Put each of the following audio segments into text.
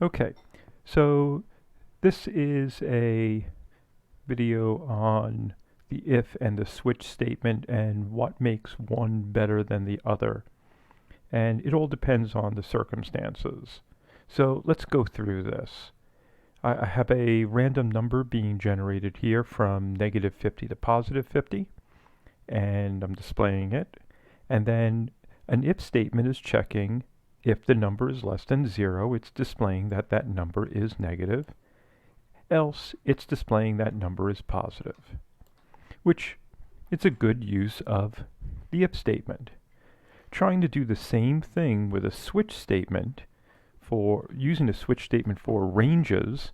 Okay, so this is a video on the if and the switch statement and what makes one better than the other. And it all depends on the circumstances. So let's go through this. I have a random number being generated here from -50 to +50, and I'm displaying it. And then an if statement is checking if the number is less than 0, it's displaying that that number is negative. Else, it's displaying that number is positive, which it's a good use of the if statement. Trying to do the same thing with a switch statement for using a switch statement for ranges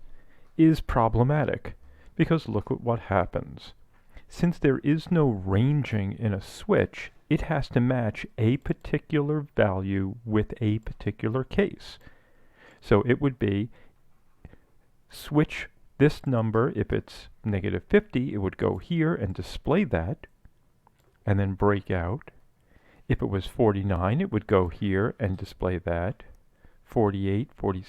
is problematic, because look at what happens. Since there is no ranging in a switch, it has to match a particular value with a particular case. So it would be switch this number. If it's -50, it would go here and display that, and then break out. If it was 49, it would go here and display that. 48, 40,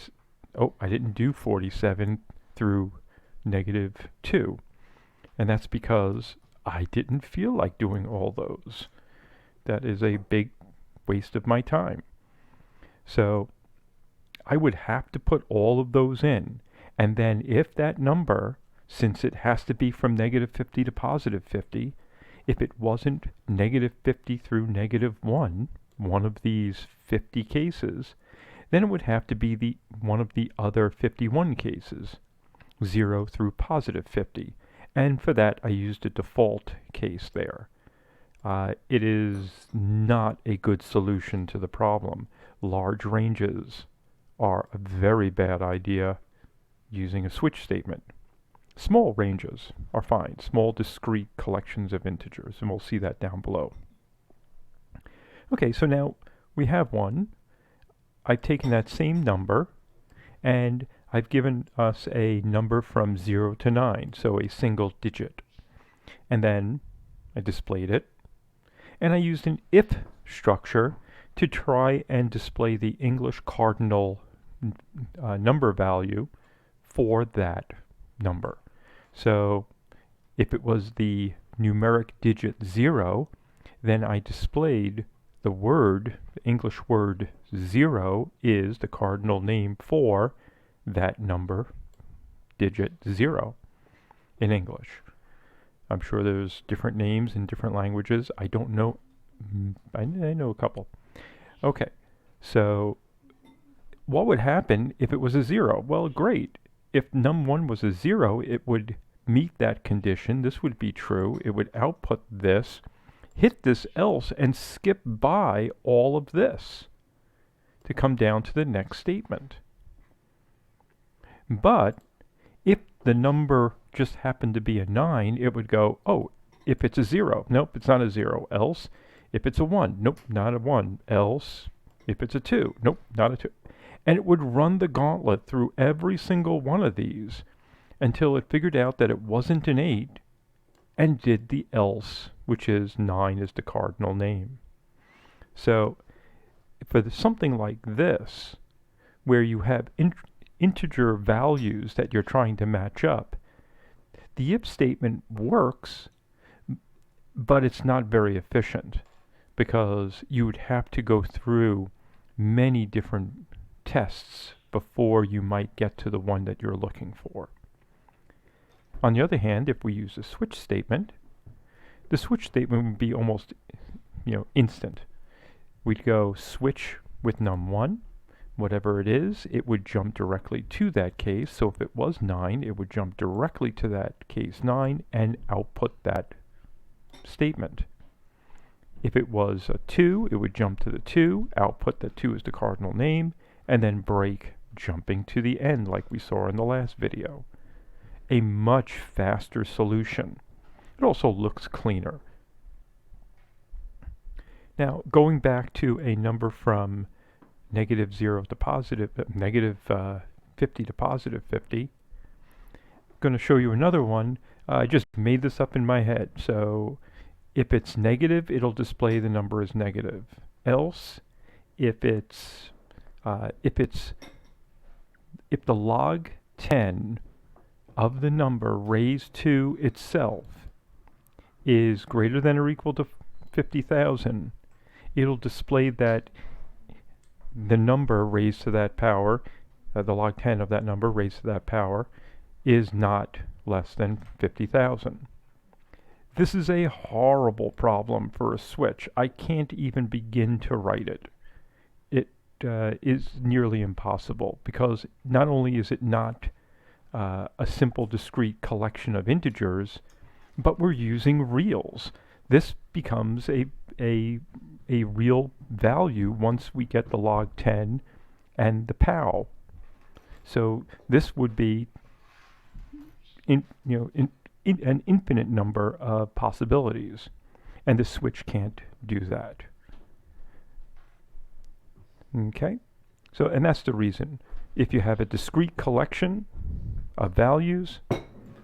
oh, I didn't do 47 through -2. And that's because I didn't feel like doing all those. That is a big waste of my time. So I would have to put all of those in. And then if that number, since it has to be from -50 to +50, if it wasn't -50 through -1, one of these 50 cases, then it would have to be one of the other 51 cases, 0 through +50. And for that, I used a default case there. It is not a good solution to the problem. Large ranges are a very bad idea using a switch statement. Small ranges are fine, small discrete collections of integers, and we'll see that down below. Okay, so now we have one. I've taken that same number, and I've given us a number from 0 to 9, so a single digit. And then I displayed it, and I used an if structure to try and display the English cardinal number value for that number. So if it was the numeric digit 0, then I displayed the word, the English word 0 is the cardinal name for that number, digit 0, in English. I'm sure there's different names in different languages. I don't know. I know a couple. Okay, so what would happen if it was a 0? Well, great. If num1 was a 0, it would meet that condition. This would be true. It would output this, hit this else, and skip by all of this to come down to the next statement. But if the number just happened to be a 9, it would go, oh, if it's a 0, nope, it's not a 0, else. If it's a 1, nope, not a 1, else. If it's a 2, nope, not a 2. And it would run the gauntlet through every single one of these until it figured out that it wasn't an 8 and did the else, which is 9 is the cardinal name. So for something like this, where you have integer values that you're trying to match up, the if statement works, but it's not very efficient, because you would have to go through many different tests before you might get to the one that you're looking for. On the other hand, if we use a switch statement, the switch statement would be almost, instant. We'd go switch with num1, whatever it is, it would jump directly to that case. So if it was 9, it would jump directly to that case 9 and output that statement. If it was a 2, it would jump to the 2, output that 2 is the cardinal name, and then break, jumping to the end like we saw in the last video. A much faster solution. It also looks cleaner. Now, going back to a number from -0 to -50 to +50, I'm going to show you another one. I just made this up in my head. So if it's negative, it'll display the number as negative. Else, if if the log 10 of the number raised to itself is greater than or equal to 50,000, it'll display that the number raised to that power, the log 10 of that number raised to that power, is not less than 50,000. This is a horrible problem for a switch. I can't even begin to write it. It is nearly impossible because not only is it not a simple discrete collection of integers, but we're using reals. This becomes a real value once we get the log 10 and the pow. So this would be an infinite number of possibilities, and the switch can't do that. Okay, so and that's the reason. If you have a discrete collection of values,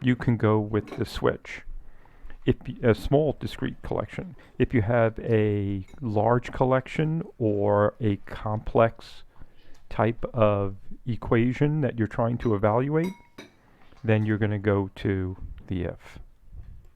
you can go with the switch. If a small discrete collection. If you have a large collection or a complex type of equation that you're trying to evaluate, then you're going to go to the if.